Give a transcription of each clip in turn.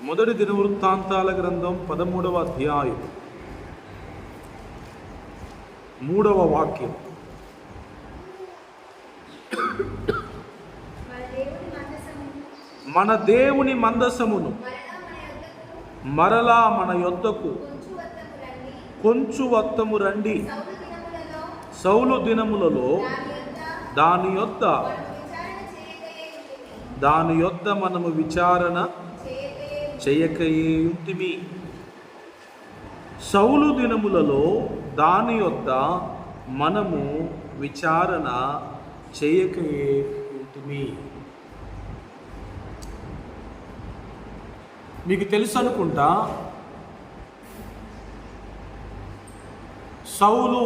మొదటి దినవృత్తాంతాల గ్రంథం 13వ అధ్యాయం 3వ వాక్యం. మన దేవుని మందసమును మరలా మన యొద్దకు కొంచు వత్తము రండి. సౌలు దినములలో దాని యొద్ద మనము విచారణ చేయకయే ఉంటిమి. సౌలు దినములలో దాని యొద్ద మనము విచారణ చేయకయే ఉంటిమి. మీకు తెలుసు అనుకుంటా, సౌలు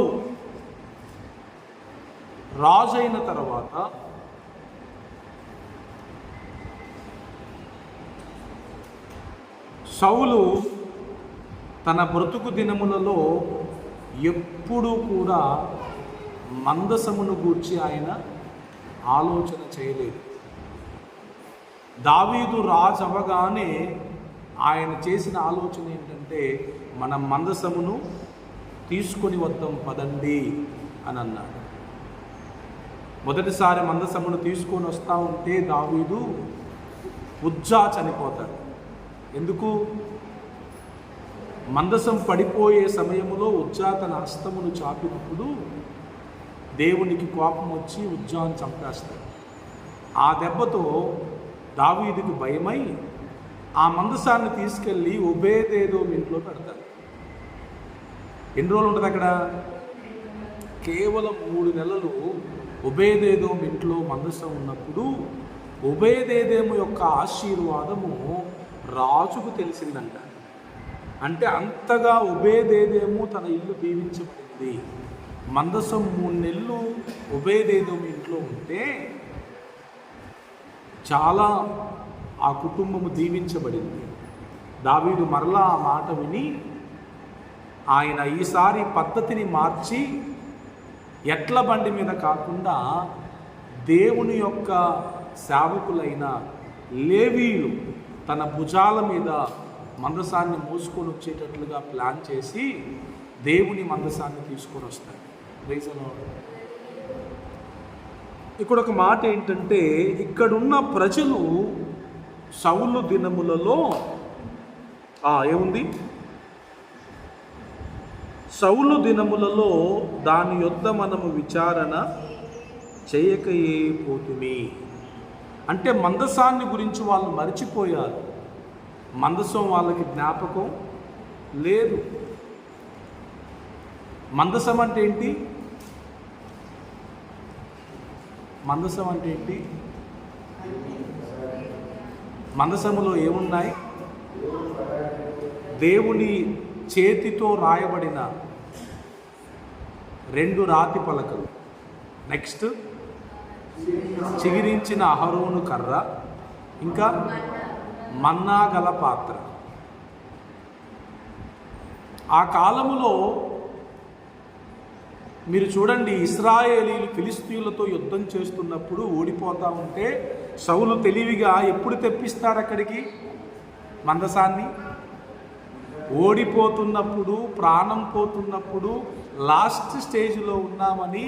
రాజైన తర్వాత సౌలు తన బ్రతుకు దినములలో ఎప్పుడూ కూడా మందసమును గూర్చి ఆయన ఆలోచన చేయలేదు. దావీదు రాజు అవగానే ఆయన చేసిన ఆలోచన ఏంటంటే, మనం మందసమును తీసుకొని వద్దాం పదండి అని అన్నాడు. మొదటిసారి మందసమును తీసుకొని వస్తూ ఉంటే దావీదు ఉజ్జా చనిపోతాడు. ఎందుకు? మందసం పడిపోయే సమయంలో ఉజ్జా తన హస్తమును చాపినప్పుడు దేవునికి కోపం వచ్చి ఉజ్జాను చంపేస్తాడు. ఆ దెబ్బతో దావీదుకి భయమై ఆ మందసాన్ని తీసుకెళ్ళి ఒబేదేదోము ఇంట్లో పెడతాడు. ఎన్ని రోజులు ఉంటుంది అక్కడ? కేవలం 3 నెలలు ఒబేదేదోము ఇంట్లో మందసం ఉన్నప్పుడు ఒబేదేదోము యొక్క ఆశీర్వాదము రాజుకు తెలిసిందంట. అంటే అంతగా ఒబేదేదోము తన ఇల్లు దీవించబడింది. మందసం 3 నెలలు ఒబేదేదోము ఇంట్లో ఉంటే చాలా ఆ కుటుంబము దీవించబడింది. దావీదు మరలా ఆ మాట విని ఆయన ఈసారి పద్ధతిని మార్చి ఎడ్ల బండి మీద కాకుండా దేవుని యొక్క సేవకులైన లేవీయులు తన భుజాల మీద మందసాన్ని మోసుకొని వచ్చేటట్లుగా ప్లాన్ చేసి దేవుని మందసాన్ని తీసుకొని వస్తాడు. ఇక్కడ ఒక మాట ఏంటంటే, ఇక్కడున్న ప్రజలు సౌలు దినములలో ఏముంది? సౌలు దినములలో దాని యొద్ద మనము విచారణ చేయకయే పోతుమి. అంటే మందసాన్ని గురించి వాళ్ళు మర్చిపోయారు. మందసం వాళ్ళకి జ్ఞాపకం లేదు. మందసం అంటే ఏంటి? మందసం అంటే ఏంటి? మందసములో ఏమున్నాయి? దేవుని చేతితో రాయబడిన 2 రాతి పలకలు, నెక్స్ట్ చిగిరించిన అహరోను కర్ర, ఇంకా మన్నా గల పాత్ర. ఆ కాలములో మీరు చూడండి, ఇశ్రాయేలీలు ఫిలిస్తీయులతో యుద్ధం చేస్తున్నప్పుడు ఓడిపోతూ ఉంటే సౌలు తెలివిగా ఎప్పుడు తెప్పిస్తారు అక్కడికి మందసాన్ని? ఓడిపోతున్నప్పుడు, ప్రాణం పోతున్నప్పుడు, లాస్ట్ స్టేజ్లో ఉన్నామని,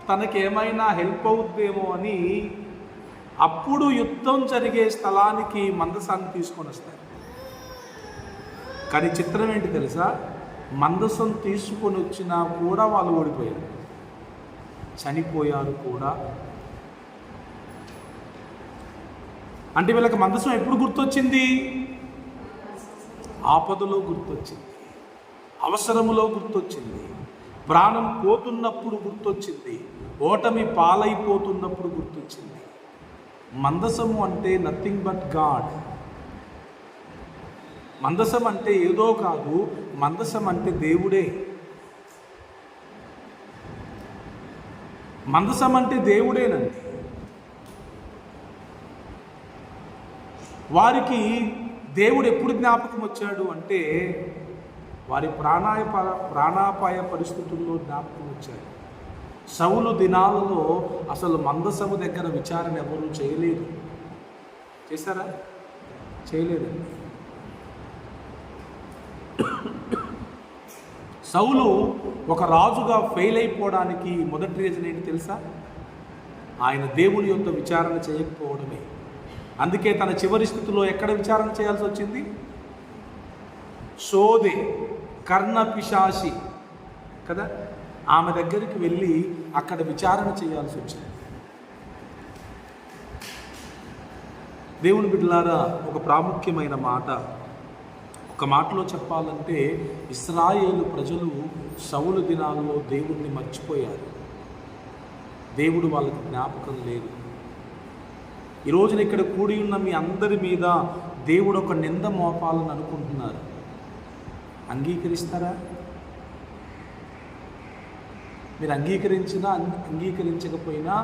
తనకేమైనా హెల్ప్ అవుద్దేమో అని అప్పుడు యుద్ధం జరిగే స్థలానికి మందసాన్ని తీసుకొని వస్తారు. కానీ చిత్రం ఏంటి తెలుసా? మందసం తీసుకొని వచ్చినా కూడా వాళ్ళు ఓడిపోయారు, చనిపోయారు కూడా. అంటే వీళ్ళకి మందసం ఎప్పుడు గుర్తొచ్చింది? ఆపదలో గుర్తొచ్చింది, అవసరములో గుర్తొచ్చింది, ప్రాణం పోతున్నప్పుడు గుర్తొచ్చింది, ఓటమి పాలైపోతున్నప్పుడు గుర్తొచ్చింది. మందసము అంటే నథింగ్ బట్ గాడ్. మందసం అంటే ఏదో కాదు, మందసం అంటే దేవుడే. మందసం అంటే దేవుడేనండి. వారికి దేవుడు ఎప్పుడు జ్ఞాపకం వచ్చాడు అంటే, వారి ప్రాణాపాయ పరిస్థితుల్లో జ్ఞాపకం వచ్చాడు. సౌలు దినాలలో అసలు మందసము దగ్గర విచారణ ఎవరు చేయలేదు. చేశారా? చేయలేదండి. సౌలు ఒక రాజుగా ఫెయిల్ అయిపోవడానికి మొదటి రీజన్ ఏంటి తెలుసా? ఆయన దేవుని యొక్క విచారణ చేయకపోవడమే. అందుకే తన చివరి స్థితిలో ఎక్కడ విచారణ చేయాల్సి వచ్చింది? సోదె, కర్ణ పిశాచి కదా, ఆమె దగ్గరికి వెళ్ళి అక్కడ విచారణ చేయాల్సి వచ్చింది. దేవుని బిడ్డలారా, ఒక ప్రాముఖ్యమైన మాట, ఒక మాటలో చెప్పాలంటే ఇశ్రాయేలు ప్రజలు సౌలు దినాల్లో దేవుణ్ణి మర్చిపోయారు. దేవుడు వాళ్ళకి జ్ఞాపకం లేదు. ఈ రోజున ఇక్కడ కూడి ఉన్న మీ అందరి మీద దేవుడు ఒక నింద మోపాలని అనుకుంటున్నారు. అంగీకరిస్తారా? మీరు అంగీకరించినా అంగీకరించకపోయినా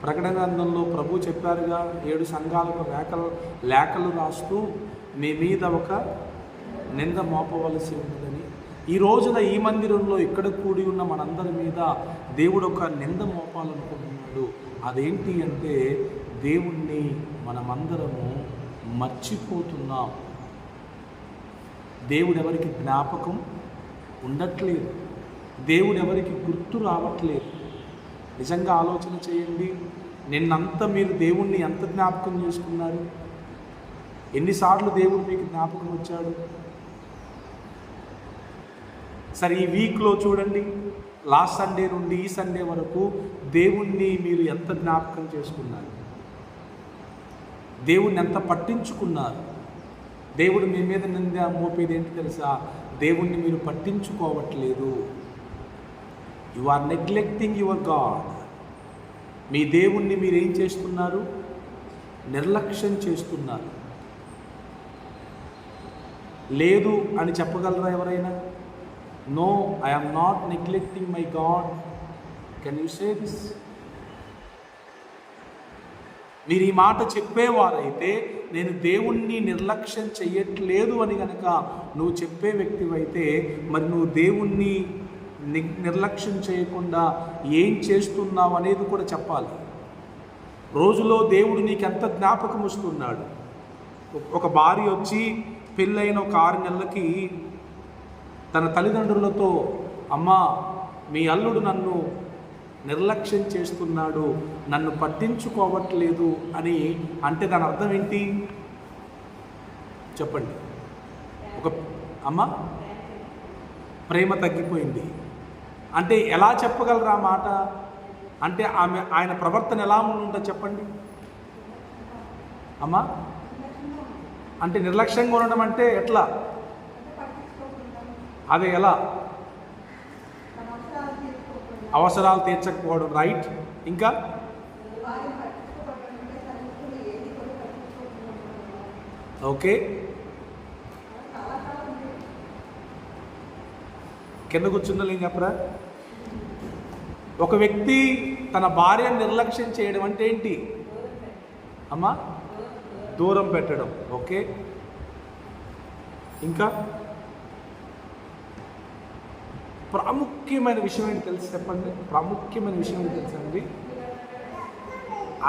ప్రకటన గ్రంథంలో ప్రభు చెప్పారుగా, 7 సంఘాలకు లేఖలు రాస్తూ మీ మీద ఒక నింద మోపవలసి ఉంటుందని. ఈ రోజున ఈ మందిరంలో ఇక్కడ కూడి ఉన్న మనందరి మీద దేవుడు ఒక నింద మోపాలనుకుంటున్నాడు. అదేంటి అంటే దేవుణ్ణి మనమందరము మర్చిపోతున్నాం. దేవుడు ఎవరికి జ్ఞాపకం ఉండట్లేదు, దేవుడు ఎవరికి గుర్తు రావట్లేదు. నిజంగా ఆలోచన చేయండి. నిన్నంతా మీరు దేవుణ్ణి ఎంత జ్ఞాపకం చేసుకున్నారు? ఎన్నిసార్లు దేవుడు మీకు జ్ఞాపకం వచ్చాడు? సరే, ఈ వీక్లో చూడండి, లాస్ట్ సండే నుండి ఈ సండే వరకు దేవుణ్ణి మీరు ఎంత జ్ఞాపకం చేసుకున్నారు? దేవుణ్ణి ఎంత పట్టించుకున్నారు? దేవుడు మీ మీద నింద మోపేది ఏంటి తెలుసా? దేవుణ్ణి మీరు పట్టించుకోవట్లేదు. You are neglecting your God. మీ దేవుణ్ణి మీరు ఏం చేస్తున్నారు? నిర్లక్ష్యం చేస్తున్నారు. లేదు అని చెప్పగలరా ఎవరైనా? No, I am not neglecting my God. Can you say this? మీరు ఈ మాట చెప్పేవారైతే, నేను దేవుణ్ణి నిర్లక్ష్యం చెయ్యట్లేదు అని కనుక నువ్వు చెప్పే వ్యక్తివైతే, మరి నువ్వు దేవుణ్ణి నిర్లక్ష్యం చేయకుండా ఏం చేస్తున్నావు అనేది కూడా చెప్పాలి. రోజులో దేవుడు నీకు ఎంత జ్ఞాపకం వస్తున్నాడు? ఒక భార్య వచ్చి పెళ్ళైన ఒక 6 నెలలకి తన తల్లిదండ్రులతో, అమ్మా మీ అల్లుడు నన్ను నిర్లక్ష్యం చేస్తున్నాడు, నన్ను పట్టించుకోవట్లేదు అని అంటే దాని అర్థం ఏంటి చెప్పండి? ఒక అమ్మ ప్రేమ తగ్గిపోయింది అంటే ఎలా చెప్పగలరా మాట? అంటే ఆయన ప్రవర్తన ఎలా ఉంటుందో చెప్పండి అమ్మా. అంటే నిర్లక్ష్యంగా ఉండడం అంటే ఎట్లా? అదే ఎలా? అవసరాలు తీర్చకపోవడం, రైట్. ఇంకా ఓకే, కింద కూర్చున్న ఏం చెప్పరా? ఒక వ్యక్తి తన భార్యను నిర్లక్ష్యం చేయడం అంటే ఏంటి అమ్మా? దూరం పెట్టడం. ఓకే, ఇంకా ప్రాముఖ్యమైన విషయం ఏంటి తెలుసు చెప్పండి? ప్రాముఖ్యమైన విషయం ఏంటి తెలుసండి?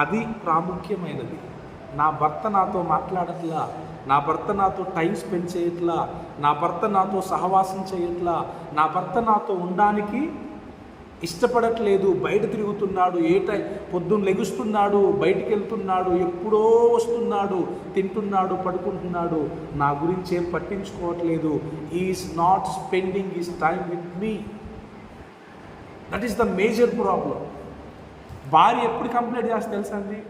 అది ప్రాముఖ్యమైనది. నా భర్త నాతో మాట్లాడట్లా, నా భర్త నాతో టైం స్పెండ్ చేయట్లా, నా భర్త నాతో సహవాసం చేయట్లా, నా భర్త నాతో ఉండడానికి ఇష్టపడట్లేదు, బయట తిరుగుతున్నాడు, పొద్దున్న లెగుస్తున్నాడు, బయటికి వెళ్తున్నాడు, ఎప్పుడో వస్తున్నాడు, తింటున్నాడు, పడుకుంటున్నాడు, నా గురించి ఏం పట్టించుకోవట్లేదు. Is not spending his time with me. That is the major problem. భార్య ఎప్పుడు కంప్లైంట్ చేస్తే తెలుసా అండి?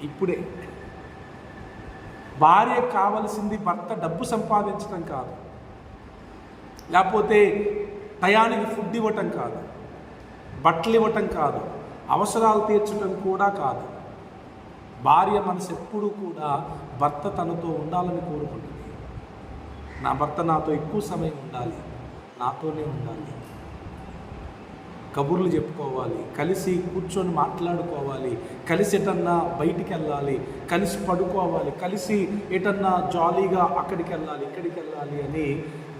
ఇప్పుడే. భార్యకు కావలసింది భర్త డబ్బు సంపాదించడం కాదు, లేకపోతే టయానికి ఫుడ్ ఇవ్వటం కాదు, బట్టలు ఇవ్వటం కాదు, అవసరాలు తీర్చడం కూడా కాదు. భార్య మనసు ఎప్పుడూ కూడా భర్త తనతో ఉండాలని కోరుకుంటుంది. నా భర్త నాతో ఎక్కువ సమయం ఉండాలి, నాతోనే ఉండాలి, కబుర్లు చెప్పుకోవాలి, కలిసి కూర్చొని మాట్లాడుకోవాలి, కలిసి ఎటన్నా బయటికి వెళ్ళాలి, కలిసి పడుకోవాలి, కలిసి ఎటన్నా జాలీగా అక్కడికి వెళ్ళాలి, ఇక్కడికి వెళ్ళాలి అని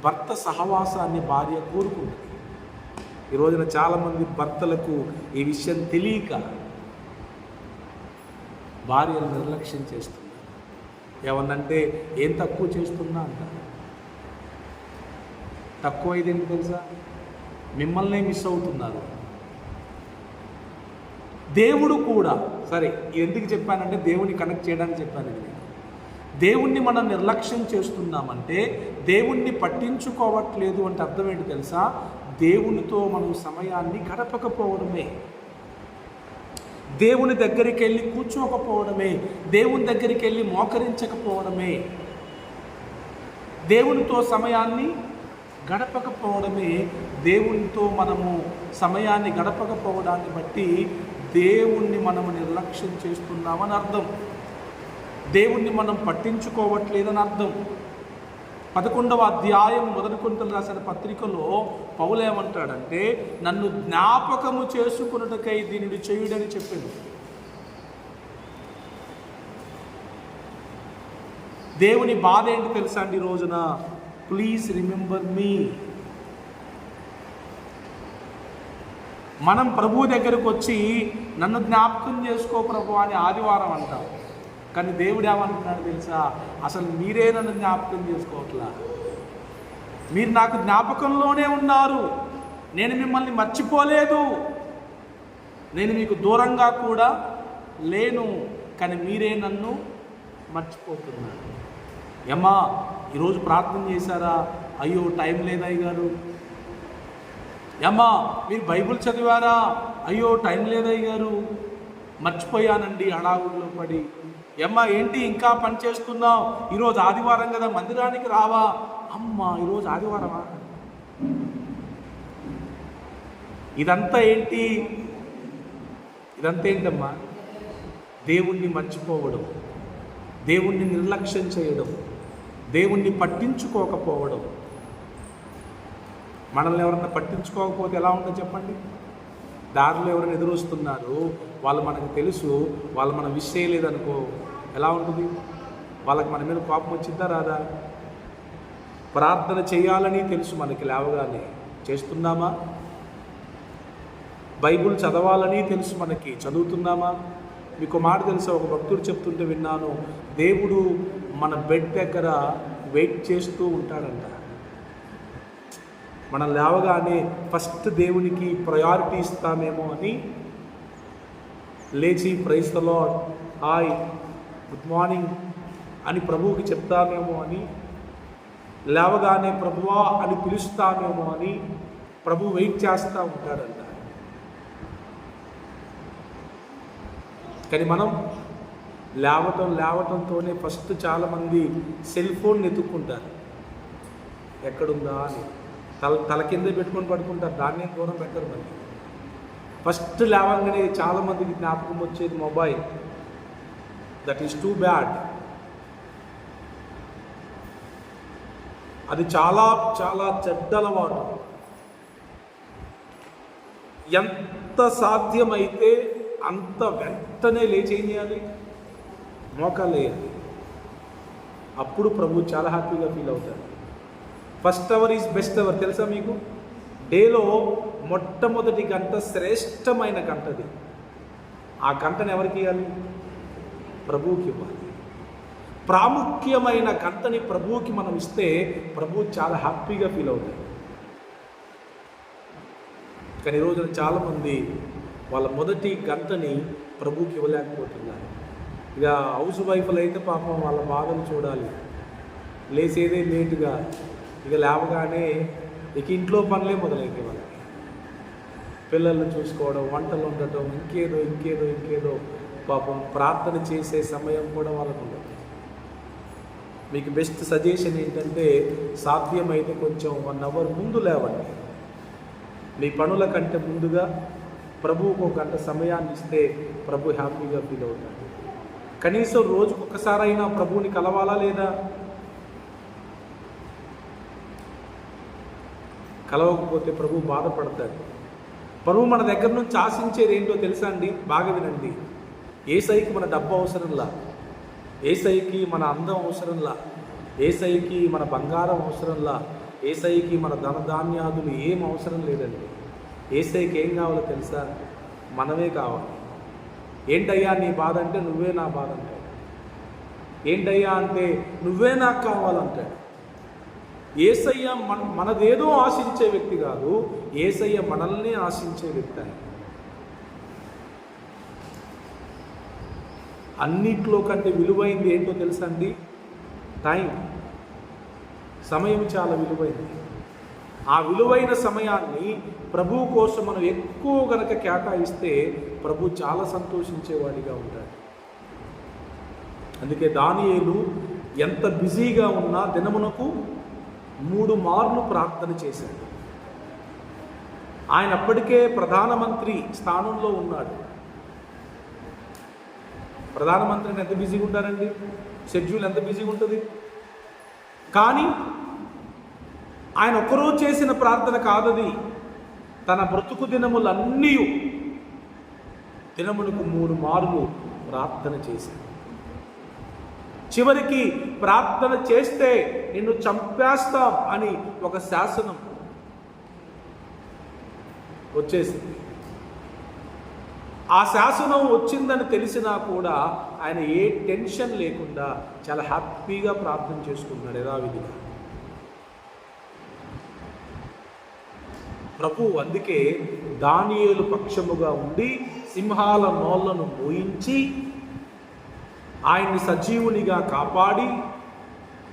భర్త సహవాసాన్ని భార్య కోరుకుంటుంది. ఈ రోజున చాలామంది భర్తలకు ఈ విషయం తెలియక భార్యను నిర్లక్ష్యం చేస్తున్నారు. ఏమన్నంటే ఏం తక్కువ చేస్తున్నా అంటారు. తక్కువైంది ఏంటి తెలుసా? మిమ్మల్నే మిస్ అవుతున్నారు. దేవుడు కూడా సరే, ఎందుకు చెప్పానంటే దేవుని కనెక్ట్ చేయడానికి చెప్పాను. నేను దేవుణ్ణి మనం నిర్లక్ష్యం చేస్తున్నామంటే, దేవుణ్ణి పట్టించుకోవట్లేదు అంటే అర్థం ఏంటి తెలుసా? దేవునితో మనం సమయాన్ని గడపకపోవడమే, దేవుని దగ్గరికి వెళ్ళి కూర్చోకపోవడమే, దేవుని దగ్గరికి వెళ్ళి మోకరించకపోవడమే, దేవునితో సమయాన్ని గడపకపోవడమే. దేవునితో మనము సమయాన్ని గడపకపోవడాన్ని బట్టి దేవుణ్ణి మనము నిర్లక్ష్యం చేస్తున్నామని అర్థం. దేవుణ్ణి మనం పట్టించుకోవట్లేదని అర్థం. 11వ అధ్యాయం 1 కొరింథీయులకు రాసిన పత్రికలో పౌలు ఏమంటాడంటే, నన్ను జ్ఞాపకము చేసుకున్నటకై దీనిని చేయుడని చెప్పింది. దేవుని బాధ ఏంటి తెలుసా అండి? ఈ రోజున ప్లీజ్ రిమెంబర్ మీ. మనం ప్రభువు దగ్గరకు వచ్చి నన్ను జ్ఞాపకం చేసుకో ప్రభు అని ఆదివారం అంటాం. కానీ దేవుడు ఏమంటున్నాడు తెలుసా? అసలు మీరే నన్ను జ్ఞాపకం చేసుకోవట్లా. మీరు నాకు జ్ఞాపకంలోనే ఉన్నారు, నేను మిమ్మల్ని మర్చిపోలేదు, నేను మీకు దూరంగా కూడా లేను, కానీ మీరే నన్ను మర్చిపోతున్నారు. ఏమ్మా ఈరోజు ప్రార్థన చేశారా? అయ్యో టైం లేదు అయ్యగారు. ఏమ్మా మీరు బైబిల్ చదివారా? అయ్యో టైం లేదు అయ్యగారు, మర్చిపోయానండి హడావుడిలో పడి. ఏమ్మా ఏంటి ఇంకా పని చేస్తున్నావు? ఈరోజు ఆదివారం కదా, మందిరానికి రావా? అమ్మా ఈరోజు ఆదివారమా? ఇదంతా ఏంటి? ఇదంతా ఏంటమ్మా? దేవుణ్ణి మర్చిపోవడం, దేవుణ్ణి నిర్లక్ష్యం చేయడం, దేవుణ్ణి పట్టించుకోకపోవడం. మనల్ని ఎవరన్నా పట్టించుకోకపోతే ఎలా ఉంటుందో చెప్పండి? దారిలో ఎవరైనా ఎదురొస్తున్నారు, వాళ్ళు మనకు తెలుసు, వాళ్ళు మనం విష్ చేయలేదనుకో ఎలా ఉంటుంది? వాళ్ళకి మన మీద కోపం వచ్చిందా రాదా? ప్రార్థన చేయాలని తెలుసు మనకి, లేవగానే చేస్తున్నామా? బైబుల్ చదవాలని తెలుసు మనకి, చదువుతున్నామా? మీకు మాట తెలుసా? ఒక భక్తుడు చెప్తుంటే విన్నాను, దేవుడు మన బెడ్ దగ్గర వెయిట్ చేస్తూ ఉంటాడంట. మనం లేవగానే ఫస్ట్ దేవునికి ప్రయారిటీ ఇస్తామేమో అని లేచి praise the Lord, hi good morning అని ప్రభువుకి చెప్తామేమో అని, లేవగానే ప్రభువా అని పిలుస్తామేమో అని ప్రభు వెయిట్ చేస్తూ ఉంటాడంట. కానీ మనం లేవటంతోనే ఫస్ట్ చాలామంది సెల్ ఫోన్ ఎత్తుక్కుంటారు, ఎక్కడుందా అని. తల కింద పెట్టుకొని పడుకుంటారు, దాన్ని దూరం పెట్టరు. మళ్ళీ ఫస్ట్ లేవగానే చాలామందికి జ్ఞాపకం వచ్చేది mobile. That is too bad. అది చాలా చాలా చెడ్డ అలవాటు. ఎంత సాధ్యమైతే అంత వెంటనే లేచి ఏం చేయాలి? మోకాలు వేయాలి. అప్పుడు ప్రభు చాలా హ్యాపీగా ఫీల్ అవుతారు. First hour is best hour తెలుసా మీకు? డేలో మొట్టమొదటి గంట శ్రేష్టమైన గంటది. ఆ గంటను ఎవరికి ఇవ్వాలి? ప్రభువుకి ఇవ్వాలి. ప్రాముఖ్యమైన గంటని ప్రభువుకి మనం ఇస్తే ప్రభువు చాలా హ్యాపీగా ఫీల్ అవుతారు. కానీ ఈ రోజున చాలామంది వాళ్ళ మొదటి గంటని ప్రభువుకి ఇవ్వలేకపోతున్నారు. ఇక హౌస్ వైఫ్లు అయితే పాపం వాళ్ళ బాధను చూడాలి. లేచేదే లేటుగా, ఇక లేవగానే ఇక ఇంట్లో పనులే మొదలైతే వాళ్ళకి. పిల్లల్ని చూసుకోవడం, వంటలు ఉండటం, ఇంకేదో పాపం ప్రార్థన చేసే సమయం కూడా వాళ్ళకు ఉండదు. మీకు బెస్ట్ సజెషన్ ఏంటంటే, సాధ్యమైతే కొంచెం 1 అవర్ ముందు లేవండి. మీ పనుల కంటే ముందుగా ప్రభువుకు 1 గంట సమయాన్ని ఇస్తే ప్రభు హ్యాపీగా ఫీల్ అవుతాడు. కనీసం రోజుకు ఒక్కసారైనా ప్రభువుని కలవాలా లేదా? కలవకపోతే ప్రభు బాధపడతాడు. ప్రభు మన దగ్గర నుంచి ఆశించేది ఏంటో తెలుసా అండి? బాగా వినండి. యేసయ్యకి మన డబ్బు అవసరంలా, యేసయ్యకి మన అందం అవసరంలా, యేసయ్యకి మన బంగారం అవసరంలా, యేసయ్యకి మన ధనధాన్యాదులు ఏం అవసరం లేదండి. యేసయ్యకి ఏం కావాలో తెలుసా? మనమే కావాలి. ఏంటయ్యా నీ బాధ అంటే నువ్వే నా బాధ అంటాడు. ఏంటయ్యా అంటే నువ్వే నాకు కావాలంటాడు. యేసయ్య మనదేదో ఆశించే వ్యక్తి కాదు, యేసయ్య మనల్ని ఆశించే వ్యక్తి ఆయన. అన్నిట్లో కంటే విలువైంది ఏంటో తెలుసా అండి? టైం, సమయం చాలా విలువైంది. ఆ విలువైన సమయాన్ని ప్రభువు కోసం మనం ఎక్కువ గనక కేటాయిస్తే ప్రభు చాలా సంతోషించేవాడిగా ఉంటాడు. అందుకే దానియేలు ఎంత బిజీగా ఉన్నా దినమునకు 3 మార్లు ప్రార్థన చేశాడు. ఆయన అప్పటికే ప్రధానమంత్రి స్థానంలో ఉన్నాడు. ప్రధానమంత్రిని ఎంత బిజీగా ఉంటారండి? షెడ్యూల్ ఎంత బిజీగా ఉంటుంది. కానీ ఆయన ఒక్కరోజు చేసిన ప్రార్థన కాదది. తన బ్రతుకు దినములన్నీ దినములకు 3 మార్లు ప్రార్థన చేశాడు. చివరికి ప్రార్థన చేస్తే నిన్ను చంపేస్తాం అని ఒక శాసనం వచ్చేసింది. ఆ శాసనం వచ్చిందని తెలిసినా కూడా ఆయన ఏ టెన్షన్ లేకుండా చాలా హ్యాపీగా ప్రార్థన చేసుకున్నాడు యథావిధిగా. ప్రభు అందుకే దానియేలు పక్షముగా ఉండి సింహాల నోళ్లను మోయించి ఆయన్ని సజీవునిగా కాపాడి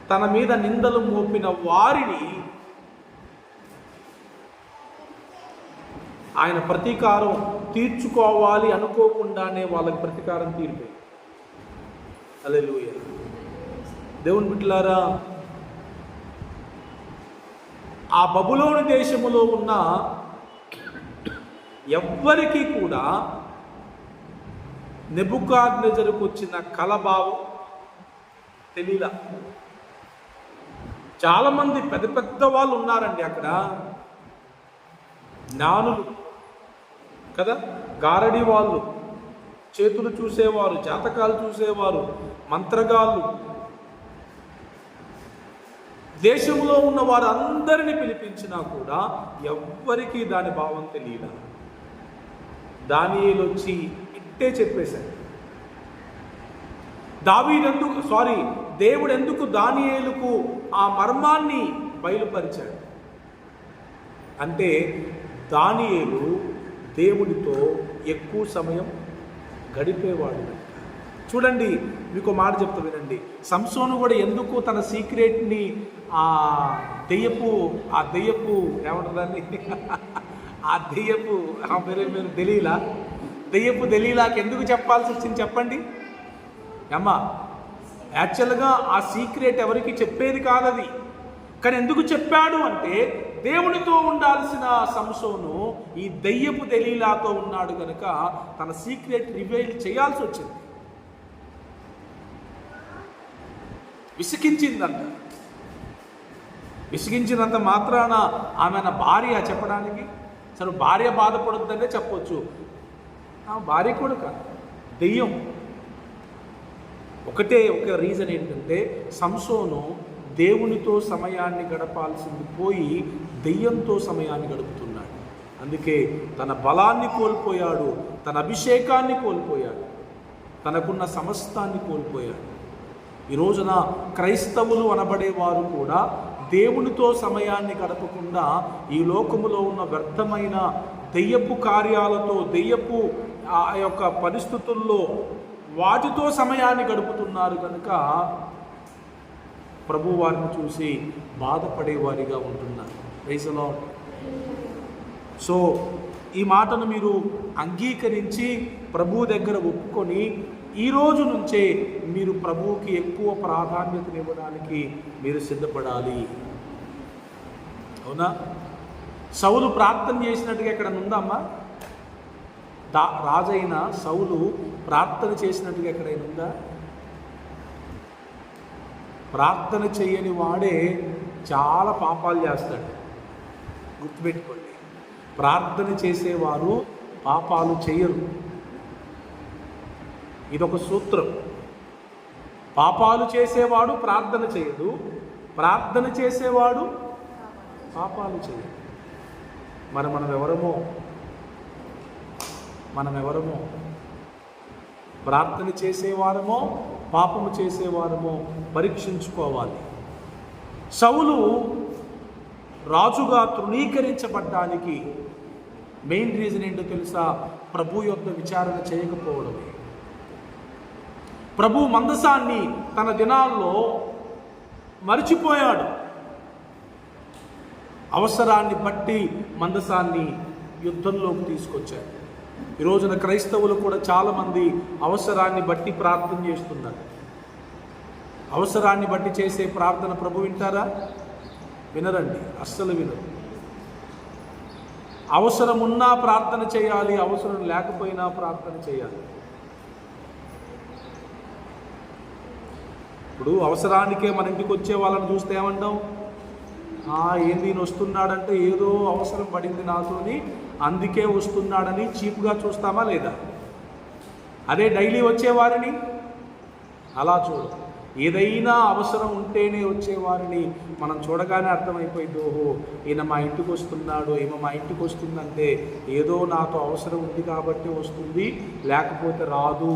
తన మీద నిందలు మోపిన వారిని ఆయన ప్రతీకారం తీర్చుకోవాలి అనుకోకుండానే వాళ్ళకి ప్రతీకారం తీరిపోయి. హల్లెలూయా. దేవుని బిడ్డలారా, ఆ బబులోను దేశములో ఉన్న ఎవ్వరికీ కూడా నెబుకద్నెజరుకు వచ్చిన కలభావం తెలియలా. చాలామంది పెద్ద పెద్ద వాళ్ళు ఉన్నారండి అక్కడ, జ్ఞానులు కదా, గారడి వాళ్ళు, చేతులు చూసేవారు, జాతకాలు చూసేవారు, మంత్రగాళ్ళు, దేశంలో ఉన్న వారందరినీ పిలిపించినా కూడా ఎవ్వరికీ దాని భావం తెలియదు. దానియేలు వచ్చి ఇట్టే చెప్పేశాడు. దేవుడు ఎందుకు దానియేలుకు ఆ మర్మాన్ని బయలుపరిచాడు అంటే, దానియేలు దేవునితో ఎక్కువ సమయం గడిపేవాడు. చూడండి, మీకు మాట చెప్తా వినండి. సంసోను కూడా ఎందుకు తన సీక్రెట్ని ఆ దెయ్యపు ఏమంటుందండి, మీరు దెయ్యపు దెలీలాకి ఎందుకు చెప్పాల్సి వచ్చింది చెప్పండి అమ్మా? యాక్చువల్గా ఆ సీక్రెట్ ఎవరికి చెప్పేది కాదది. కానీ ఎందుకు చెప్పాడు అంటే, దేవునితో ఉండాల్సిన సంసోను ఈ దెయ్యపు దెలీలాతో ఉన్నాడు కనుక తన సీక్రెట్ రివీల్ చేయాల్సి వచ్చింది. విసిగించినంత మాత్రాన ఆమె భార్య చెప్పడానికి, సరే భార్య బాధపడొద్దంటే చెప్పొచ్చు, భార్య కూడా కాదు, దెయ్యం. ఒక రీజన్ ఏంటంటే, సంసోను దేవునితో సమయాన్ని గడపాల్సింది పోయి దెయ్యంతో సమయాన్ని గడుపుతున్నాడు. అందుకే తన బలాన్ని కోల్పోయాడు, తన అభిషేకాన్ని కోల్పోయాడు, తనకున్న సమస్తాన్ని కోల్పోయాడు. ఈ రోజున క్రైస్తవులు అనబడేవారు కూడా దేవునితో సమయాన్ని గడపకుండా ఈ లోకములో ఉన్న వ్యర్థమైన దెయ్యపు కార్యాలతో, దెయ్యపు ఆ యొక్క పరిస్థితుల్లో వాటితో సమయాన్ని గడుపుతున్నారు కనుక ప్రభు వారిని చూసి బాధపడేవారిగా ఉంటున్నారు. Praise the lord. సో ఈ మాటను మీరు అంగీకరించి ప్రభు దగ్గర ఒప్పుకొని ఈ రోజు నుంచే మీరు ప్రభువుకి ఎక్కువ ప్రాధాన్యతనివ్వడానికి మీరు సిద్ధపడాలి. అవునా? సౌలు ప్రార్థన చేసినట్టుగా ఎక్కడ ఉందమ్మా? రాజైన సౌలు ప్రార్థన చేసినట్టుగా ఎక్కడైనా ఉందా? ప్రార్థన చేయని వాడే చాలా పాపాలు చేస్తాడు. గుర్తుపెట్టుకోండి, ప్రార్థన చేసేవారు పాపాలు చేయరు. ఇదొక సూత్రం. పాపాలు చేసేవాడు ప్రార్థన చేయడు, ప్రార్థన చేసేవాడు పాపాలు చేయడు. మనం ఎవరమో ప్రార్థన చేసేవారమో పాపము చేసేవారమో పరీక్షించుకోవాలి. సౌలు రాజుగా తృణీకరించబడ్డానికి మెయిన్ రీజన్ ఏంటో తెలుసా? ప్రభు యొక్క విచారణ చేయకపోవడమే. ప్రభు మందసాన్ని తన దినాల్లో మరిచిపోయాడు. అవసరాన్ని బట్టి మందసాన్ని యుద్ధంలోకి తీసుకొచ్చాడు. ఈ రోజున క్రైస్తవులు కూడా చాలామంది అవసరాన్ని బట్టి ప్రార్థన చేస్తున్నారు. అవసరాన్ని బట్టి చేసే ప్రార్థన ప్రభు వింటారా? వినరండి, అస్సలు వినరు. అవసరం ఉన్నా ప్రార్థన చేయాలి, అవసరం లేకపోయినా ప్రార్థన చేయాలి. ఇప్పుడు అవసరానికే మన ఇంటికి వచ్చే వాళ్ళని చూస్తే ఏమంటాం? ఏంది ఈయన వస్తున్నాడంటే ఏదో అవసరం పడింది నాతోని, అందుకే వస్తున్నాడని చీప్గా చూస్తామా లేదా? అదే డైలీ వచ్చేవారిని అలా చూడు. ఏదైనా అవసరం ఉంటేనే వచ్చేవారిని మనం చూడగానే అర్థమైపోయింది, ఓహో ఈయన మా ఇంటికి వస్తున్నాడు, ఈమె మా ఇంటికి వస్తుందంటే ఏదో నాతో అవసరం ఉంది కాబట్టి వస్తుంది, లేకపోతే రాదు.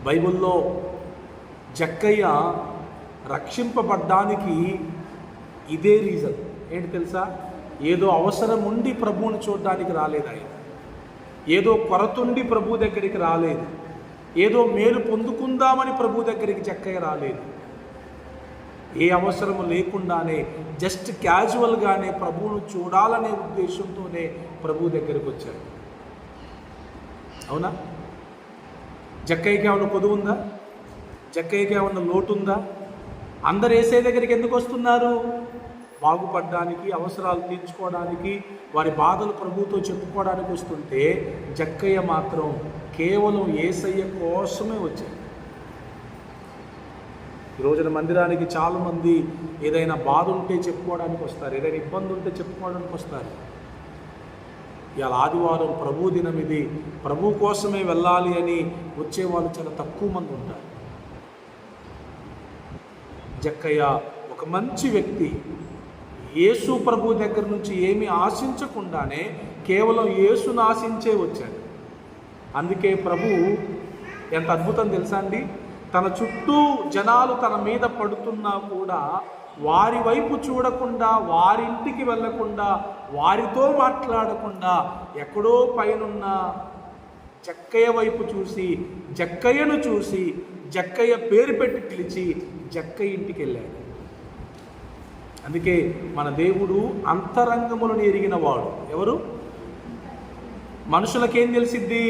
బైబిల్లో జక్కయ్య రక్షింపబడ్డానికి ఇదే రీజన్. ఏంటి తెలుసా? ఏదో అవసరం ఉండి ప్రభువుని చూడడానికి రాలేదు ఆయన. ఏదో కొరతుండి ప్రభు దగ్గరికి రాలేదు. ఏదో మేలు పొందుకుందామని ప్రభు దగ్గరికి జక్కయ్య రాలేదు. ఏ అవసరము లేకుండానే జస్ట్ క్యాజువల్గానే ప్రభువును చూడాలనే ఉద్దేశంతోనే ప్రభు దగ్గరికి వచ్చాడు. అవునా? జక్కయ్యకి ఏమన్నా కొదువు ఉందా? జక్కయ్యకి ఏమన్నా లోటు ఉందా? అందరు యేసయ్య దగ్గరికి ఎందుకు వస్తున్నారు? బాగుపడడానికి, అవసరాలు తీర్చుకోవడానికి, వారి బాధలు ప్రభువుతో చెప్పుకోవడానికి వస్తుంటే జక్కయ్య మాత్రం కేవలం యేసయ్య కోసమే వచ్చాడు. ఈ రోజున మందిరానికి చాలామంది ఏదైనా బాధ ఉంటే చెప్పుకోవడానికి వస్తారు, ఏదైనా ఇబ్బంది ఉంటే చెప్పుకోవడానికి వస్తారు. ఇవాళ ఆదివారం ప్రభు దినం, ఇది ప్రభు కోసమే వెళ్ళాలి అని వచ్చేవాళ్ళు చాలా తక్కువ మంది ఉంటారు. జక్కయ్య ఒక మంచి వ్యక్తి. యేసు ప్రభు దగ్గర నుంచి ఏమీ ఆశించకుండానే కేవలం యేసును ఆశించే వచ్చాడు. అందుకే ప్రభు ఎంత అద్భుతం తెలుసా అండి? తన చుట్టూ జనాలు తన మీద పడుతున్నా కూడా వారి వైపు చూడకుండా, వారింటికి వెళ్ళకుండా, వారితో మాట్లాడకుండా ఎక్కడో పైనున్న జక్కయ్య వైపు చూసి, జక్కయ్యను చూసి, జక్కయ్య పేరు పెట్టి పిలిచి జక్కయ్య ఇంటికి వెళ్ళాడు. అందుకే మన దేవుడు అంతరంగములను ఎరిగిన వాడు. ఎవరు? మనుషులకేం తెలిసిద్ది?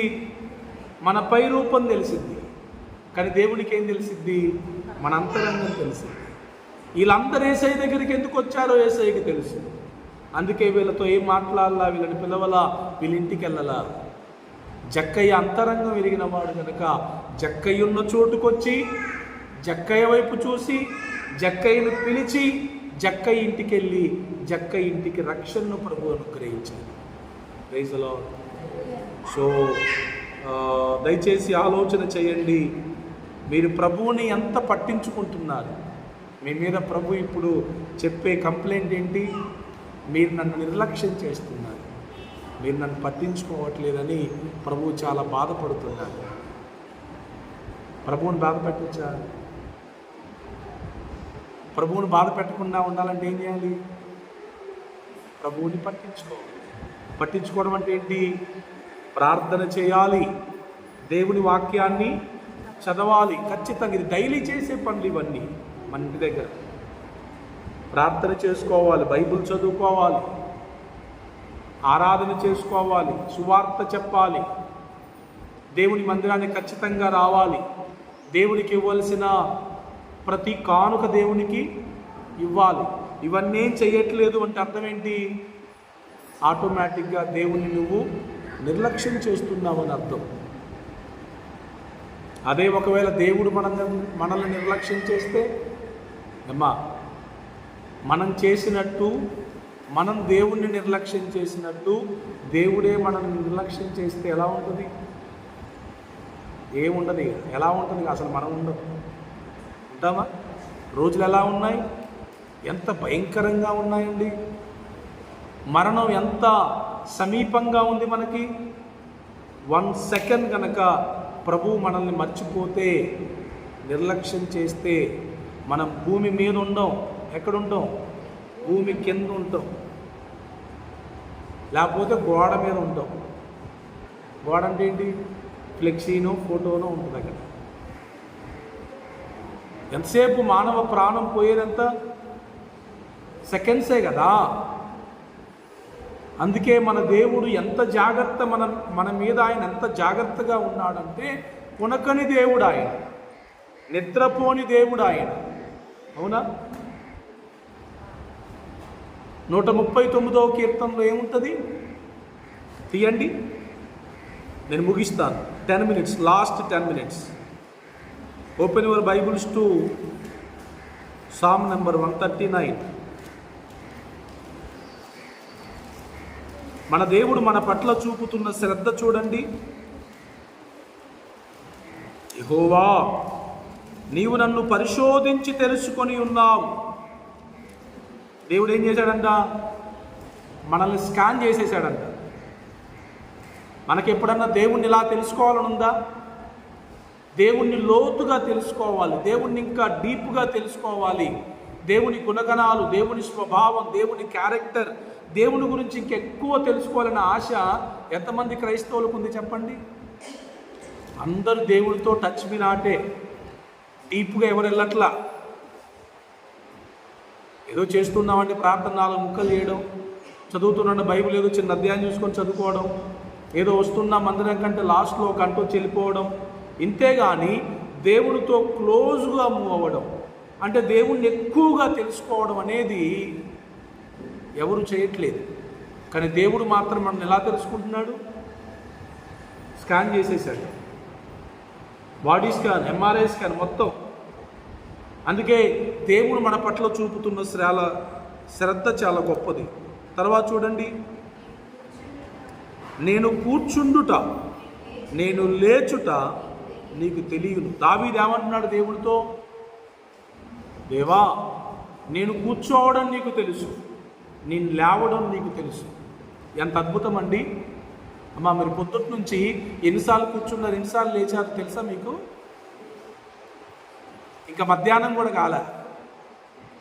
మన పై రూపం తెలిసిద్ది. కానీ దేవునికి ఏం తెలిసిద్ది? మన అంతరంగం తెలిసిద్ది. వీళ్ళందరూ యేసయ్య దగ్గరికి ఎందుకు వచ్చారో యేసయ్యకి తెలుసు. అందుకే వీళ్ళతో ఏం మాట్లాడాలా, వీళ్ళని పిలవలా, వీళ్ళ ఇంటికి వెళ్ళాలా. జక్కయ్య అంతరంగం ఎరిగిన వాడు కనుక జక్కయ్య ఉన్న చోటుకొచ్చి, జక్కయ్య వైపు చూసి, జక్కయ్యను పిలిచి, జక్కయ్య ఇంటికి వెళ్ళి, జక్కయ్య ఇంటికి రక్షణను ప్రభు అనుగ్రహించారు. Praise the lord. సో దయచేసి ఆలోచన చేయండి, మీరు ప్రభువుని ఎంత పట్టించుకుంటున్నారు? మీ మీద ప్రభు ఇప్పుడు చెప్పే కంప్లైంట్ ఏంటి? మీరు నన్ను నిర్లక్ష్యం చేస్తున్నారు, మీరు నన్ను పట్టించుకోవట్లేదని ప్రభు చాలా బాధపడుతున్నారు. ప్రభువుని బాధ పెట్టచ్చా? ప్రభువుని బాధ పెట్టకుండా ఉండాలంటే ఏం చేయాలి? ప్రభువుని పట్టించుకోవాలి. పట్టించుకోవడం అంటే ఏంటి? ప్రార్థన చేయాలి, దేవుని వాక్యాన్ని చదవాలి. ఖచ్చితంగా ఇది డైలీ చేసే పనులు ఇవన్నీ. మన ఇంటి దగ్గర ప్రార్థన చేసుకోవాలి, బైబిల్ చదువుకోవాలి, ఆరాధన చేసుకోవాలి, సువార్త చెప్పాలి, దేవుని మందిరానికి ఖచ్చితంగా రావాలి, దేవునికి ఇవ్వాల్సిన ప్రతి కానుక దేవునికి ఇవ్వాలి. ఇవన్నీ చేయట్లేదు అంటే అర్థం ఏంటి? ఆటోమేటిక్గా దేవుని నువ్వు నిర్లక్ష్యం చేస్తున్నావని అర్థం. అదే ఒకవేళ దేవుడు మనల్ని నిర్లక్ష్యం చేస్తే, అమ్మా మనం చేసినట్టు, మనం దేవుణ్ణి నిర్లక్ష్యం చేసినట్టు దేవుడే మనల్ని నిర్లక్ష్యం చేస్తే ఎలా ఉంటుంది? ఏముండదు. ఎలా ఉంటుంది? అసలు మనం ఉంటామా? రోజులు ఎలా ఉన్నాయి? ఎంత భయంకరంగా ఉన్నాయండి. మరణం ఎంత సమీపంగా ఉంది మనకి. 1 సెకండ్ కనుక ప్రభువు మనల్ని మర్చిపోతే, నిర్లక్ష్యం చేస్తే మనం భూమి మీద ఉండం. ఎక్కడుంటాం? భూమి కింద ఉంటాం, లేకపోతే గోడ మీద ఉంటాం. గోడ అంటే ఏంటి? ఫ్లెక్సీనో ఫోటోనో ఉంటుంది అక్కడ. ఎంతసేపు మానవ ప్రాణం పోయేదంతా సెకండ్సే కదా. అందుకే మన దేవుడు ఎంత జాగ్రత్త, మన మీద ఆయన ఎంత జాగ్రత్తగా ఉన్నాడంటే, కొనకని దేవుడు ఆయన, నిద్రపోని దేవుడు ఆయన. అవునా? 139వ కీర్తనలో ఏముంటుంది తీయండి, నేను ముగిస్తాను. 10 minutes, last 10 minutes. Open your Bibles to Psalm number 139. మన దేవుడు మన పట్ల చూపుతున్న శ్రద్ధ చూడండి. యెహోవా, నీవు నన్ను పరిశోధించి తెలుసుకొని ఉన్నావు. దేవుడు ఏం చేశాడంట? మనల్ని స్కాన్ చేసేసాడంట. మనకి ఎప్పుడన్నా దేవుణ్ణి ఇలా తెలుసుకోవాలని ఉందా? దేవుణ్ణి లోతుగా తెలుసుకోవాలి, దేవుణ్ణి ఇంకా డీప్గా తెలుసుకోవాలి. దేవుని గుణగణాలు, దేవుని స్వభావం, దేవుని క్యారెక్టర్, దేవుని గురించి ఇంకెక్కువ తెలుసుకోవాలన్న ఆశ ఎంతమంది క్రైస్తవులకు ఉంది చెప్పండి? అందరూ దేవుడితో టచ్ మీ నాటే, డీప్గా ఎవరు వెళ్ళట్లా. ఏదో చేస్తున్నామంటే ప్రార్థన 4 ముక్కలు చేయడం, చదువుతున్న బైబిల్ ఏదో చిన్న అధ్యాయం చూసుకొని చదువుకోవడం, ఏదో వస్తున్న మందిరం కంటే లాస్ట్లో ఒక గంట వెళ్ళిపోవడం, ఇంతేగాని దేవుడితో క్లోజ్గా మూవ్ అవ్వడం, అంటే దేవుణ్ణి ఎక్కువగా తెలుసుకోవడం అనేది ఎవరు చేయట్లేదు. కానీ దేవుడు మాత్రం మనం ఎలా తెలుసుకుంటున్నాడు? స్కాన్ చేసేసాడు. బాడీ స్కాన్, ఎంఆర్ఐ స్కాన్ మొత్తం. అందుకే దేవుడు మన పట్ల చూపుతున్న శ్రద్ధ చాలా గొప్పది. తర్వాత చూడండి, నేను కూర్చుండుట, నేను లేచుట నీకు తెలియను. దావీదు ఏమంటున్నాడు దేవుడితో? దేవా, నేను కూర్చోవడం నీకు తెలుసు, నేను లేవడం నీకు తెలుసు. ఎంత అద్భుతం అండి. అమ్మా, మీరు పొద్దుటి నుంచి ఎన్నిసార్లు కూర్చున్నారు, ఎన్నిసార్లు లేచారు తెలుసా మీకు? ఇంకా మధ్యాహ్నం కూడా కాలే.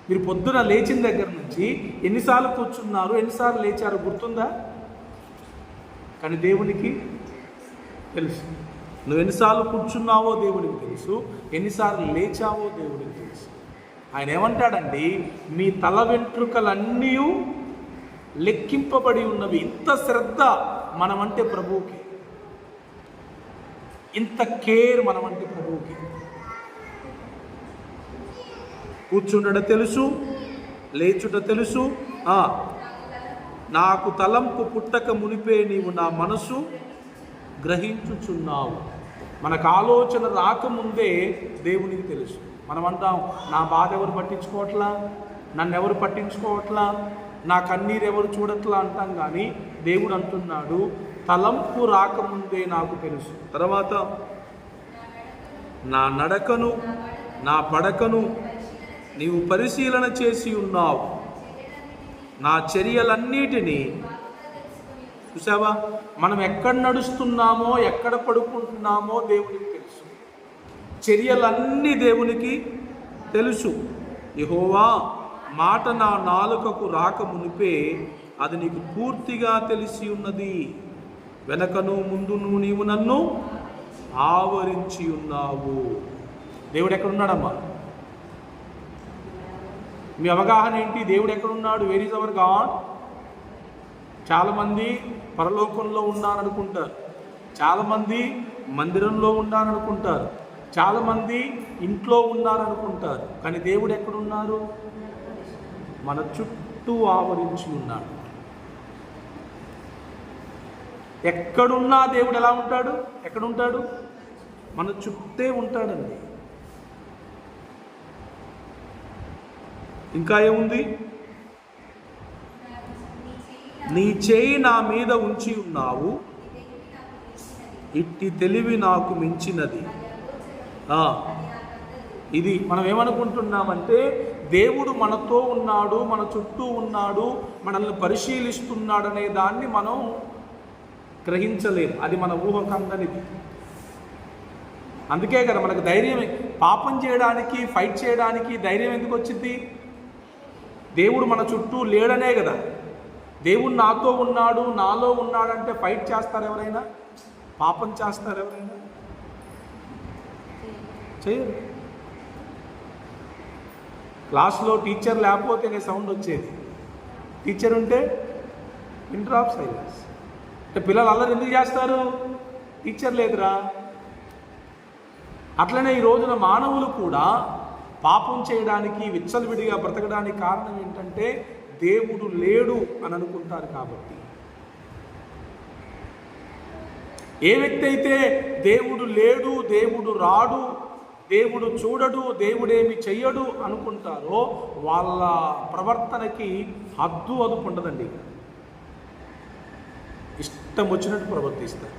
మీరు పొద్దున లేచిన దగ్గర నుంచి ఎన్నిసార్లు కూర్చున్నారు, ఎన్నిసార్లు లేచారు గుర్తుందా? కానీ దేవునికి తెలుసు. నువ్వు ఎన్నిసార్లు కూర్చున్నావో దేవుడికి తెలుసు, ఎన్నిసార్లు లేచావో దేవుడికి తెలుసు. ఆయన ఏమంటాడండి, మీ తల వెంట్రుకలన్నీ లెక్కింపబడి ఉన్నవి. ఇంత శ్రద్ధ మనమంటే ప్రభువుకి, ఇంత కేర్ మనమంటే ప్రభువుకి. కూర్చుండట తెలుసు, లేచుట తెలుసు. నాకు తలంపు పుట్టక మునిపే నీవు నా మనసు గ్రహించుచున్నావు. మనకు ఆలోచన రాకముందే దేవునికి తెలుసు. మనం అంటాం, నా బాధ ఎవరు పట్టించుకోవట్లా, నన్ను ఎవరు పట్టించుకోవట్లా, నా కన్నీరు ఎవరు చూడట్లా అంటాం. కానీ దేవుడు అంటున్నాడు, తలంపు రాకముందే నాకు తెలుసు. తర్వాత నా నడకను, నా పడకను నీవు పరిశీలన చేసి ఉన్నావు. నా చర్యలన్నిటినీ చూసావా? మనం ఎక్కడ నడుస్తున్నామో, ఎక్కడ పడుకుంటున్నామో దేవునికి తెలుసు. చర్యలన్నీ దేవునికి తెలుసు. యెహోవా, మాట నా నాలుకకు రాక మునిపే అది నీకు పూర్తిగా తెలిసి ఉన్నది. వెనకను ముందును నీవు నన్ను ఆవరించి ఉన్నావు. దేవుడు ఎక్కడున్నాడమ్మా? మీ అవగాహన ఏంటి? దేవుడు ఎక్కడున్నాడు? Where is our God? చాలామంది పరలోకంలో ఉన్నారనుకుంటారు, చాలామంది మందిరంలో ఉన్నారనుకుంటారు, చాలామంది ఇంట్లో ఉన్నారనుకుంటారు. కానీ దేవుడు ఎక్కడున్నారు? మన చుట్టూ ఆవరించి ఉన్నాడు. ఎక్కడున్నా దేవుడు ఎలా ఉంటాడు? ఎక్కడుంటాడు? మన చుట్టే ఉంటాడండి. ఇంకా ఏముంది? నీ చేయి నా మీద ఉంచి ఉన్నావు, ఇట్టి తెలివి నాకు మించినది. ఇది మనం ఏమనుకుంటున్నామంటే, దేవుడు మనతో ఉన్నాడు, మన చుట్టూ ఉన్నాడు, మనల్ని పరిశీలిస్తున్నాడనే దాన్ని మనం గ్రహించలేము. అది మన ఊహకందనిది. అందుకే కదా మనకు ధైర్యం, పాపం చేయడానికి, ఫైట్ చేయడానికి ధైర్యం ఎందుకు వచ్చింది? దేవుడు మన చుట్టూ లేడనే కదా. దేవుడు నాతో ఉన్నాడు, నాలో ఉన్నాడంటే ఫైట్ చేస్తారు ఎవరైనా? పాపం చేస్తారు ఎవరైనా? చేయరు. క్లాస్లో టీచర్ లేకపోతేనే సౌండ్ వచ్చేది, టీచర్ ఉంటే ఇంటర్ ఆఫ్ సైలెన్స్. అంటే పిల్లలు అల్లరి ఎందుకు చేస్తారు? టీచర్ లేదురా. అట్లనే ఈ రోజున మానవులు కూడా పాపం చేయడానికి, విచ్చలవిడిగా బ్రతకడానికి కారణం ఏంటంటే దేవుడు లేడు అని అనుకుంటారు కాబట్టి. ఏ వ్యక్తి అయితే దేవుడు లేడు, దేవుడు రాడు, దేవుడు చూడడు, దేవుడేమి చెయ్యడు అనుకుంటారో వాళ్ళ ప్రవర్తనకి హద్దు అదుపు ఉండదండి. ఇష్టం వచ్చినట్టు ప్రవర్తిస్తారు.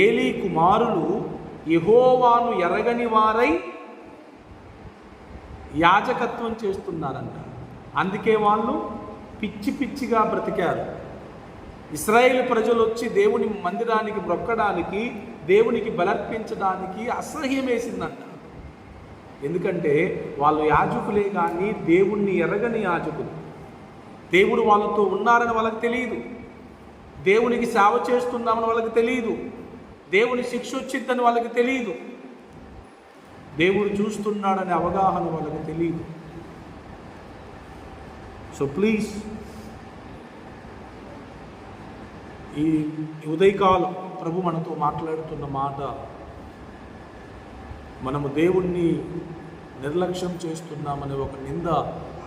ఏలీ కుమారులు యెహోవాను ఎరగని వారై యాజకత్వం చేస్తున్నారంట. అందుకే వాళ్ళు పిచ్చి పిచ్చిగా బ్రతికారు. ఇశ్రాయేలు ప్రజలు వచ్చి దేవుని మందిరానికి మొక్కడానికి, దేవునికి బలర్పించడానికి అసహ్యం వేసిందంట. ఎందుకంటే వాళ్ళు యాజకులే కానీ దేవుణ్ణి ఎరగని యాజకులు. దేవుడు వాళ్ళతో ఉన్నారని వాళ్ళకి తెలియదు, దేవునికి సేవ చేస్తున్నామని వాళ్ళకి తెలియదు, దేవుని శిక్ష వచ్చిందని వాళ్ళకి తెలియదు, దేవుడు చూస్తున్నాడనే అవగాహన వాళ్ళకి తెలియదు. సో ప్లీజ్, ఈ ఉదయకాలం ప్రభు మనతో మాట్లాడుతున్న మాట, మనము దేవుణ్ణి నిర్లక్ష్యం చేస్తున్నామనే ఒక నింద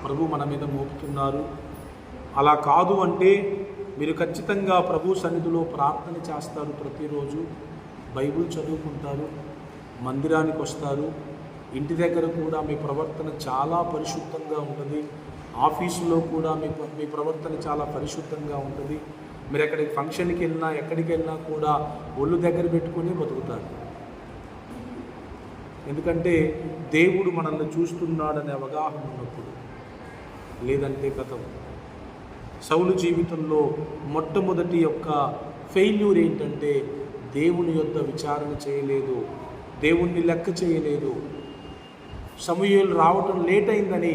ప్రభు మన మీద మోపుతున్నారు. అలా కాదు అంటే మీరు ఖచ్చితంగా ప్రభు సన్నిధిలో ప్రార్థన చేస్తారు, ప్రతిరోజు బైబిల్ చదువుకుంటారు, మందిరానికి వస్తారు, ఇంటి దగ్గర కూడా మీ ప్రవర్తన చాలా పరిశుద్ధంగా ఉంటుంది, ఆఫీసులో కూడా మీ ప్రవర్తన చాలా పరిశుద్ధంగా ఉంటుంది. మీరు ఎక్కడికి ఫంక్షన్కి వెళ్ళినా, ఎక్కడికి వెళ్ళినా కూడా ఒళ్ళు దగ్గర పెట్టుకొని బతుకుతారు. ఎందుకంటే దేవుడు మనల్ని చూస్తున్నాడనే అవగాహన ఉన్నప్పుడు. లేదంటే కథం. సౌలు జీవితంలో మొట్టమొదటి యొక్క ఫెయిల్యూర్ ఏంటంటే దేవుని యొద్ద విచారణ చేయలేదు, దేవుణ్ణి లెక్క చేయలేదు. సమూయేలు రావటం లేట్ అయిందని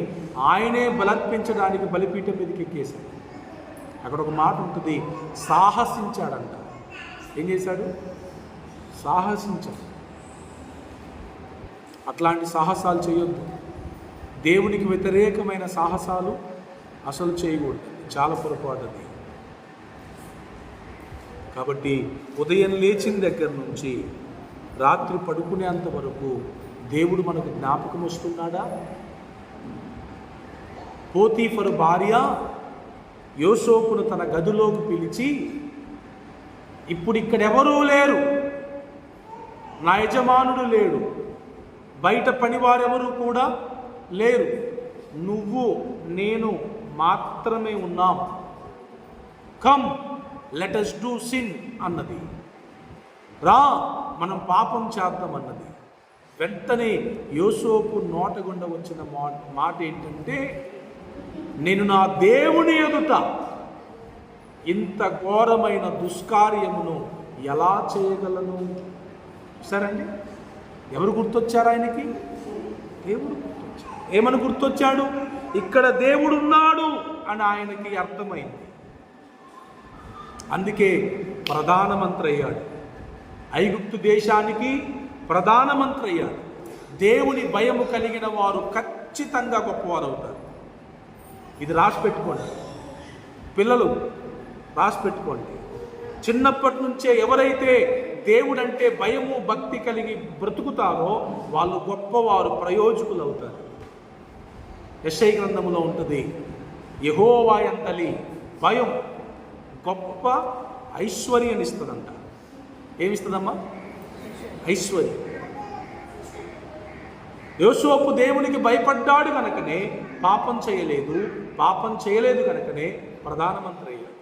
ఆయనే బలర్పించడానికి బలిపీఠం మీదకి ఎక్కేశాడు. అక్కడ ఒక మాట ఉంటుంది, సాహసించాడంట. ఏం చేశాడు? సాహసించాడు. అట్లాంటి సాహసాలు చేయొద్దు. దేవునికి వ్యతిరేకమైన సాహసాలు అసలు చేయకూడదు, చాలా పొరపాటు అది. కాబట్టి ఉదయం లేచిన దగ్గర నుంచి రాత్రి పడుకునేంత వరకు దేవుడు మనకు జ్ఞాపకం వస్తున్నాడా? పోతీఫరు భార్య యోసేపును తన గదిలోకి పిలిచి, ఇప్పుడు ఇక్కడెవరూ లేరు, నా యజమానుడు లేడు, బయట పనివారెవరూ కూడా లేరు, నువ్వు నేను మాత్రమే ఉన్నాం, come let us do sin అన్నది. రా మనం పాపం చేద్దామన్నది. వెంటనే యోసేపు నోట గుండా వచ్చిన మాట ఏంటంటే, నేను నా దేవుని ఎదుట ఇంత ఘోరమైన దుష్కార్యమును ఎలా చేయగలను? సరండి, ఎవరు గుర్తొచ్చారు ఆయనకి? దేవుడు గుర్తొచ్చాడు. ఏమని గుర్తొచ్చాడు? ఇక్కడ దేవుడున్నాడు అని ఆయనకి అర్థమైంది. అందుకే ప్రధానమంత్రి అయ్యాడు. ఐగుప్తు దేశానికి ప్రధానమంత్రి అయ్యాడు. దేవుని భయము కలిగిన వారు ఖచ్చితంగా గొప్పవారు అవుతారు. ఇది రాసి పెట్టుకోండి పిల్లలు, రాసి పెట్టుకోండి. చిన్నప్పటి నుంచే ఎవరైతే దేవుడంటే భయము భక్తి కలిగి బ్రతుకుతారో వాళ్ళు గొప్పవారు, ప్రయోజకులు అవుతారు. యెషయా గ్రంథములో ఉంటుంది, యెహోవా యందలి భయం గొప్ప ఐశ్వర్యాన్ని ఇస్తుందంట. ఏమిస్తుందమ్మా? ఐశ్వర్యం. యోసేపు దేవునికి భయపడ్డాడు కనుకనే పాపం చేయలేదు, పాపం చేయలేదు కనుకనే ప్రధానమంత్రి అయ్యాడు.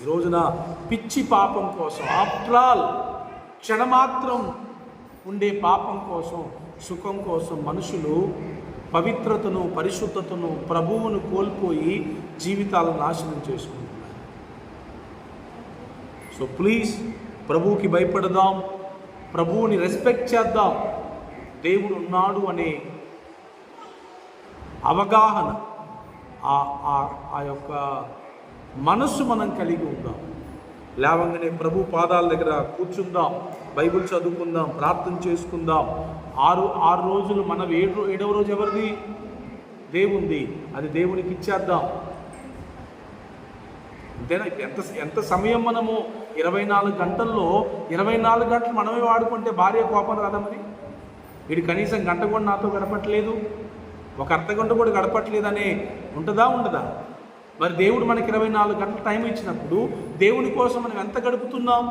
ఈ రోజున పిచ్చి పాపం కోసం, ఆఫ్టర్ ఆల్ క్షణమాత్రం ఉండే పాపం కోసం, సుఖం కోసం మనుషులు పవిత్రతను, పరిశుద్ధతను, ప్రభువును కోల్పోయి జీవితాలను నాశనం చేసుకుంటున్నారు. సో ప్లీజ్, ప్రభువుకి భయపడదాం, ప్రభువుని రెస్పెక్ట్ చేద్దాం. దేవుడు ఉన్నాడు అనే అవగాహన, ఆ యొక్క మనస్సు మనం కలిగి ఉందాం. లేవంగానే ప్రభు పాదాల దగ్గర కూర్చుందాం, బైబిల్ చదువుకుందాం, ప్రార్థన చేసుకుందాం. ఆరు రోజులు మనం ఏడవ రోజు ఎవరిది? దేవుంది. అది దేవునికి ఇచ్చేద్దాం. అంతేనా? ఎంత సమయం మనము 24 గంటల్లో 24 గంటలు మనమే వాడుకుంటే భార్య కోపం రాదా? మరి వీడు కనీసం గంట కూడా నాతో గడపట్లేదు, ఒక అర్ధగంట కూడా గడపట్లేదనే ఉండదా? మరి దేవుడు మనకి 24 గంటలు టైం ఇచ్చినప్పుడు దేవుని కోసం మనం ఎంత గడుపుతున్నాం?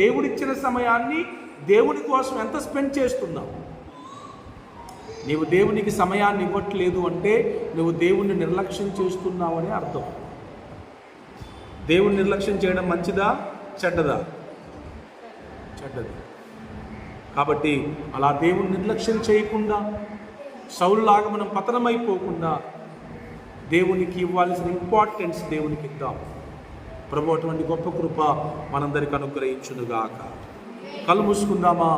దేవుడిచ్చిన సమయాన్ని దేవుని కోసం ఎంత స్పెండ్ చేస్తున్నాం? నీవు దేవునికి సమయాన్ని ఇవ్వట్లేదు అంటే నువ్వు దేవుణ్ణి నిర్లక్ష్యం చేస్తున్నావు అని అర్థం. దేవుని నిర్లక్ష్యం చేయడం మంచిదా చెడ్డదా? చెడ్డది. కాబట్టి అలా దేవుని నిర్లక్ష్యం చేయకుండా, సౌలులాగా మనం పతనమైపోకుండా దేవునికి ఇవ్వాల్సిన ఇంపార్టెన్స్ దేవునికి ఇద్దాం. ప్రభు అటువంటి గొప్ప కృప మనందరికి అనుగ్రహించునుగాక. కళ్ళు మూసుకుందామా?